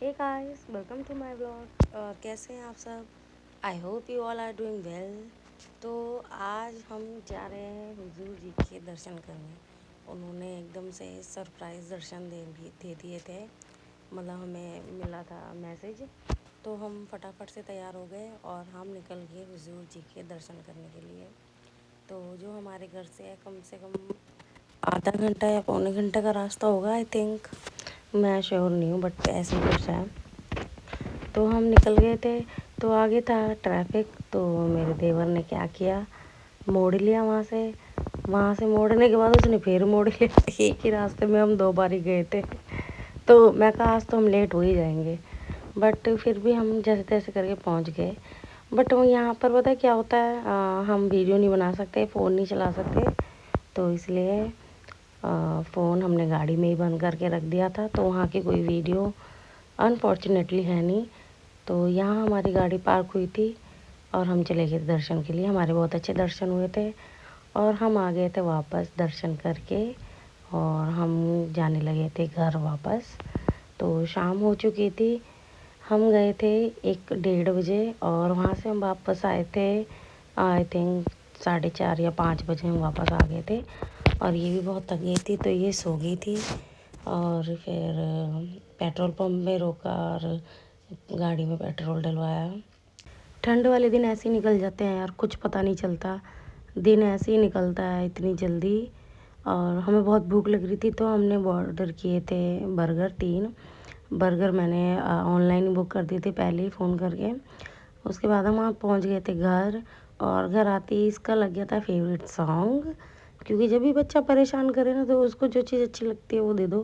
Hey guys, welcome to my vlog. और कैसे हैं आप सब? I hope you all are doing well. तो आज हम जा रहे हैं हुजूर जी के दर्शन करने। उन्होंने एकदम से सरप्राइज़ दर्शन दे दिए थे। मतलब हमें मिला था मैसेज, तो हम फटाफट से तैयार हो गए और हम निकल गए हुजूर जी के दर्शन करने के लिए। तो जो हमारे घर से है कम से कम आधा घंटा या पौने घंटे का रास्ता होगा, आई थिंक। मैं श्योर नहीं हूँ, बट ऐसे ही कुछ है। तो हम निकल गए थे। तो आगे था ट्रैफिक, तो मेरे देवर ने क्या किया, मोड़ लिया वहाँ से मोड़ने के बाद उसने फिर मोड़ लिया। एक ही रास्ते में हम 2 बार ही गए थे। तो मैं कहा आज तो हम लेट हो ही जाएंगे, बट फिर भी हम जैसे तैसे करके पहुँच गए। बट वो यहाँ पर पता है क्या होता है, हम वीडियो नहीं बना सकते, फ़ोन नहीं चला सकते। तो इसलिए फ़ोन हमने गाड़ी में ही बंद करके रख दिया था, तो वहाँ की कोई वीडियो अनफॉर्चुनेटली है नहीं। तो यहाँ हमारी गाड़ी पार्क हुई थी और हम चले गए दर्शन के लिए। हमारे बहुत अच्छे दर्शन हुए थे और हम आ गए थे वापस दर्शन करके, और हम जाने लगे थे घर वापस। तो शाम हो चुकी थी। हम गए थे 1 डेढ़ बजे और वहाँ से हम वापस आए थे, आई थिंक 4:30 या 5 बजे हम वापस आ गए थे। और ये भी बहुत थक गई थी, तो ये सो गई थी। और फिर पेट्रोल पंप में रोका और गाड़ी में पेट्रोल डलवाया। ठंड वाले दिन ऐसे ही निकल जाते हैं यार, कुछ पता नहीं चलता, दिन ऐसे ही निकलता है इतनी जल्दी। और हमें बहुत भूख लग रही थी, तो हमने ऑर्डर किए थे बर्गर 3 बर्गर। मैंने ऑनलाइन बुक कर दी थी पहले ही फ़ोन करके। उसके बाद हम वहाँ पहुँच गए थे घर, और घर आते ही इसका लग गया था फेवरेट सॉन्ग। क्योंकि जब भी बच्चा परेशान करे ना, तो उसको जो चीज़ अच्छी लगती है वो दे दो।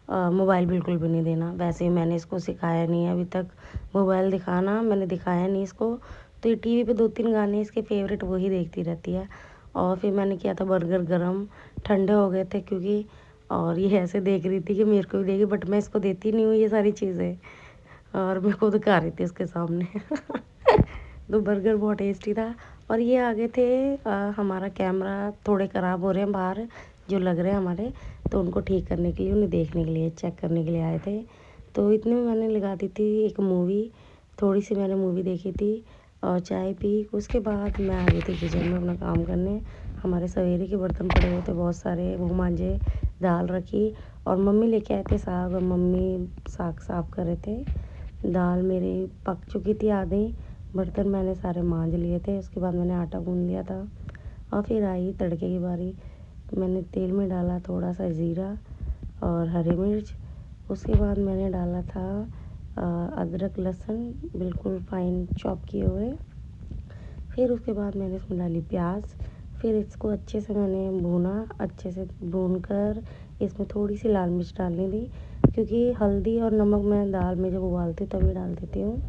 मोबाइल बिल्कुल भी नहीं देना। वैसे ही मैंने इसको सिखाया नहीं है अभी तक मोबाइल दिखाना, मैंने दिखाया नहीं इसको। तो ये टीवी पे 2-3 गाने इसके फेवरेट वही देखती रहती है। और फिर मैंने किया था बर्गर गरम, ठंडे हो गए थे क्योंकि। और ये ऐसे देख रही थी कि मेरे को भी देगी, बट मैं इसको देती नहीं हूँ ये सारी चीज़ें, और मैं खुद खा रही थी उसके सामने। तो बर्गर बहुत टेस्टी था। और ये आगे थे, हमारा कैमरा थोड़े ख़राब हो रहे हैं बाहर जो लग रहे हैं हमारे, तो उनको ठीक करने के लिए, उन्हें देखने के लिए, चेक करने के लिए आए थे। तो इतने में मैंने लगा दी थी एक मूवी, थोड़ी सी मैंने मूवी देखी थी और चाय पी। उसके बाद मैं आ गई थी किचन में अपना काम करने। हमारे सवेरे के बर्तन पड़े हुए थे बहुत सारे, वो मांजे, दाल रखी। और मम्मी लेके आए थे साग, और मम्मी साग साफ कर रहे थे। दाल मेरी पक चुकी थी आधी, बर्तन मैंने सारे मांज लिए थे। उसके बाद मैंने आटा गूँध लिया था और फिर आई तड़के की बारी। मैंने तेल में डाला थोड़ा सा ज़ीरा और हरी मिर्च। उसके बाद मैंने डाला था अदरक लहसुन बिल्कुल फाइन चॉप किए हुए। फिर उसके बाद मैंने इसमें डाली प्याज। फिर इसको अच्छे से मैंने भूना, अच्छे से भून कर इसमें थोड़ी सी लाल मिर्च डालनी थी, क्योंकि हल्दी और नमक मैं दाल में जब उबालती हूँ तभी डाल देती हूँ।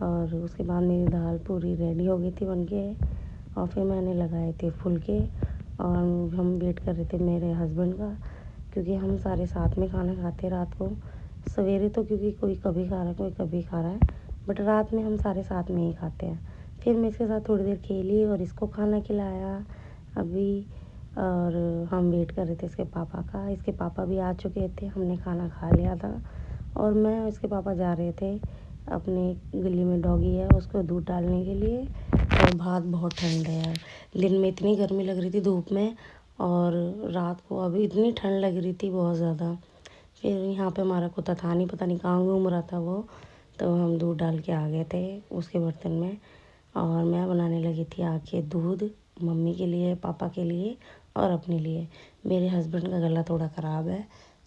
और उसके बाद मेरी दाल पूरी रेडी हो गई थी बनके। और फिर मैंने लगाए थे फुलके, और हम वेट कर रहे थे मेरे हस्बैंड का, क्योंकि हम सारे साथ में खाना खाते हैं रात को। सवेरे तो क्योंकि कोई कभी खा रहा है कोई कभी खा रहा है, बट रात में हम सारे साथ में ही खाते हैं। फिर मैं इसके साथ थोड़ी देर खेली और इसको खाना खिलाया अभी। और हम वेट कर रहे थे इसके पापा का। इसके पापा भी आ चुके थे, हमने खाना खा लिया था। और मैं और इसके पापा जा रहे थे अपने गली में डॉगी है उसको दूध डालने के लिए। और बाहर बहुत ठंड है यार, दिन में इतनी गर्मी लग रही थी धूप में, और रात को अभी इतनी ठंड लग रही थी बहुत ज़्यादा। फिर यहाँ पे हमारा कुत्ता था नहीं, पता नहीं कहाँ घूम रहा था वो। तो हम दूध डाल के आ गए थे उसके बर्तन में, और मैं बनाने लगी थी आके दूध, मम्मी के लिए, पापा के लिए और अपने लिए। मेरे हस्बैंड का गला थोड़ा ख़राब है,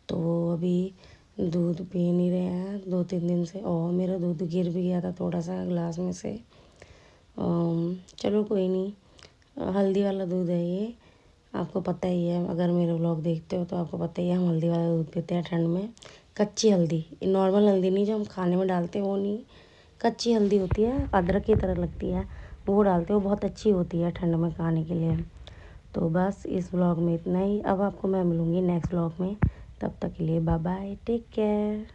तो वो अभी दूध पी नहीं रहे हैं 2-3 दिन से, और मेरा दूध गिर भी गया था थोड़ा सा गिलास में से। चलो कोई नहीं, हल्दी वाला दूध है ये, आपको पता ही है, अगर मेरे व्लॉग देखते हो तो आपको पता ही है हम हल्दी वाला दूध पीते हैं ठंड में। कच्ची हल्दी, नॉर्मल हल्दी नहीं जो हम खाने में डालते हैं वो नहीं, कच्ची हल्दी होती है, अदरक की तरह लगती है, वो डालते हो, बहुत अच्छी होती है ठंड में खाने के लिए। तो बस इस व्लॉग में इतना ही। अब आपको मैं मिलूँगी नेक्स्ट व्लॉग में, तब तक के लिए बाय बाय, टेक केयर।